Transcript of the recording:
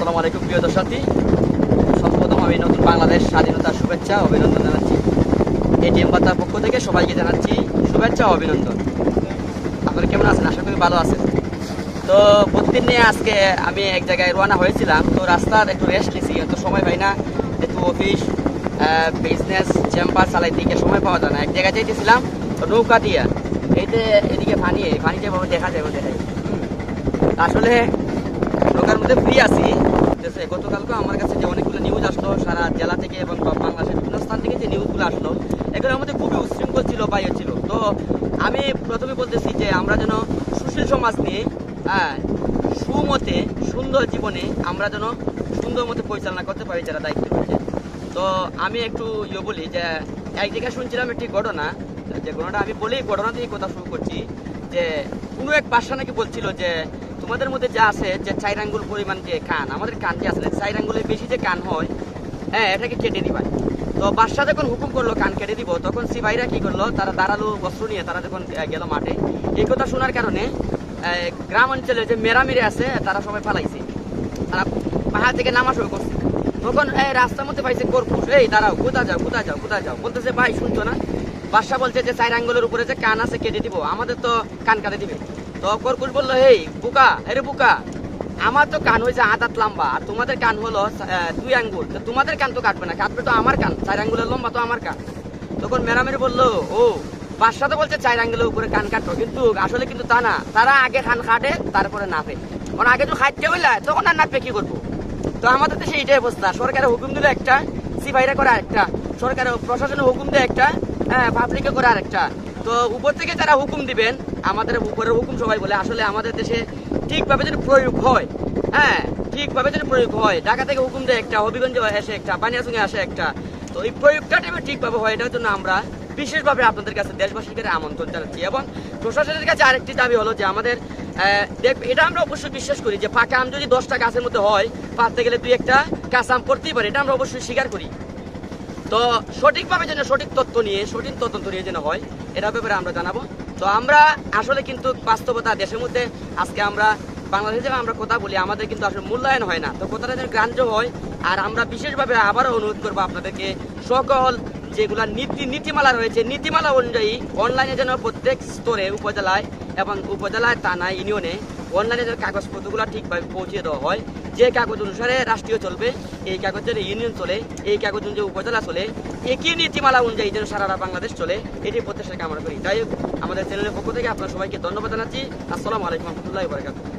আসসালামু আলাইকুম প্রিয় দর্শক, সর্বপ্রথম আমি নতুন বাংলাদেশ স্বাধীনতার শুভেচ্ছা অভিনন্দন জানাচ্ছি। এটিএম বার্তার পক্ষ থেকে সবাইকে জানাচ্ছি শুভেচ্ছা ও অভিনন্দন। আপনারা কেমন আছেন? আশা করি ভালো আছেন। তো প্রতিদিন নিয়ে আজকে আমি এক জায়গায় রওনা হয়েছিলাম, তো রাস্তার একটু রেস্ট নিয়েছি, তো সময় পাই না, একটু অফিস বিজনেস চেম্বার চালাইতে গিয়ে সময় পাওয়া যায় না। এক জায়গায় যাইতেছিলাম নৌকা দিয়ে, এইতে এদিকে পানিতে দেখা যায় দেখাই। আসলে নৌকার মধ্যে ফ্রি আছি। গতকালকে আমার কাছে যে অনেকগুলো নিউজ আসলো সারা জেলা থেকে এবং বাংলাদেশের বিভিন্ন স্থান থেকে যে নিউজগুলো আসলো, এগুলোর মধ্যে খুবই উচ্ছৃঙ্খল ছিল বা ইয়ে ছিল। তো আমি প্রথমে বলতেছি যে আমরা যেন সুশীল সমাজ নিয়ে সুমতে সুন্দর জীবনে আমরা যেন সুন্দর মতে পরিচালনা করতে পারি যারা দায়িত্ব রয়েছে। তো আমি একটু বলি যে এক জায়গায় শুনছিলাম একটি ঘটনা, যে ঘটনাটা আমি বলি, ঘটনা দিয়ে কথা শুরু করছি। যে কোনো এক বাদশা নাকি বলছিল যে তোমাদের মধ্যে যা আছে যে 4 আঙ্গুল পরিমাণ যে কান, আমাদের কান যে আছে 4 আঙ্গুলের বেশি যে কান হয়, এটাকে কেটে দিবাই। তো বাদশা যখন হুকুম করলো কান কেটে দিব, তখন সিপাহীরা কি করলো, তারা দাঁড়ালো বস্ত্র নিয়ে, তারা যখন গেল মাঠে। এই কথা শোনার কারণে গ্রাম অঞ্চলে যে মেরামেরি আছে তারা সবাই পালাইছে, তারা পাহাড় থেকে নামা শুরু করছে। তখন রাস্তার মধ্যে পাইছে কর্পুস, এই দাঁড়াও, কোথায় যাও বলতেছে, ভাই শুনছো না, বাদশা বলছে যে 4 আঙ্গুলের উপরে যে কান আছে কেটে দিব, আমাদের তো কান কাটে দিবে। তো কর্কুশ বললো, হেই বুকা, বুকা, আমার তো কান হয়েছে হাত লম্বা, আর তোমাদের কান হলো 2 আঙ্গুল, তো তোমাদের কান তো কাটবে না, কাটবে তো আমার কান, 4 আঙ্গুলের লম্বা তো আমার কান। তখন মেরামেরি বললো, ও বাদশা তো বলছে 4 আঙ্গুলের উপরে কান কাটবো, কিন্তু আসলে কিন্তু তা না, তারা আগে কান কাটে তারপরে নাপে, কারণ আগে তো খাইতে হইলে তখন আর নাপে কি করবো। তো আমাদের দেশে এইটাই অবস্থা, সরকারের হুকুম দিলে একটা, সিপাহীরা করে আরেকটা, সরকারের প্রশাসনের হুকুম দেয় একটা, পাবলিকে করে আরেকটা। তো উপর থেকে যারা হুকুম দিবেন, আমাদের উপরের হুকুম সবাই বলে, আসলে আমাদের দেশে ঠিকভাবে যেন প্রয়োগ হয়, ঠিকভাবে যেন প্রয়োগ হয়। ঢাকা থেকে হুকুম দেয় একটা, হবিগঞ্জে আসে একটা, বানিয়াসুঙ্গে আসে একটা, তো এই প্রয়োগটা ঠিকভাবে হয়, এটার জন্য আমরা বিশেষভাবে আপনাদের কাছে দেশবাসীর কাছে আমন্ত্রণ জানাচ্ছি। এবং প্রশাসনের কাছে আরেকটি দাবি হলো যে আমাদের এটা আমরা অবশ্যই বিশ্বাস করি যে পাকা আম যদি 10টা গাছের মধ্যে হয়, পারতে গেলে 2-1টা কাঁচা আম পড়তেই পারে, এটা আমরা অবশ্যই স্বীকার করি। তো সঠিকভাবে যেন সঠিক তথ্য নিয়ে সঠিক তদন্ত নিয়ে যেন হয়, এটার ব্যাপারে আমরা জানাবো। তো আমরা আসলে কিন্তু বাস্তবতা দেশের মধ্যে আজকে আমরা বাংলাদেশে আমরা কথা বলি, আমাদের কিন্তু আসলে মূল্যায়ন হয় না, তো কথাটা যেন গ্রাহ্য হয়। আর আমরা বিশেষভাবে আবারও অনুরোধ করবো আপনাদেরকে, সকল যেগুলা নীতিমালা রয়েছে, নীতিমালা অনুযায়ী অনলাইনে যেন প্রত্যেক স্তরে উপজেলায় এবং উপজেলায় থানায় ইউনিয়নে অনলাইনে যেন কাগজপত্রগুলো ঠিকভাবে পৌঁছে দেওয়া হয়। যে কাগজ অনুসারে রাষ্ট্রীয় চলবে, এই কাগজ যেন ইউনিয়ন চলে, এই কাগজ অনুযায়ী উপজেলা চলে, একই নীতিমালা অনুযায়ী যেন সারা বাংলাদেশ চলে, এটি প্রত্যাশা কামনা করি। যাই হোক, আমাদের চ্যানেলের পক্ষ থেকে আপনার সবাইকে ধন্যবাদ জানাচ্ছি। আসসালামু আলাইকুম রহমতুল্লাহি ওয়া বারাকাতুহু।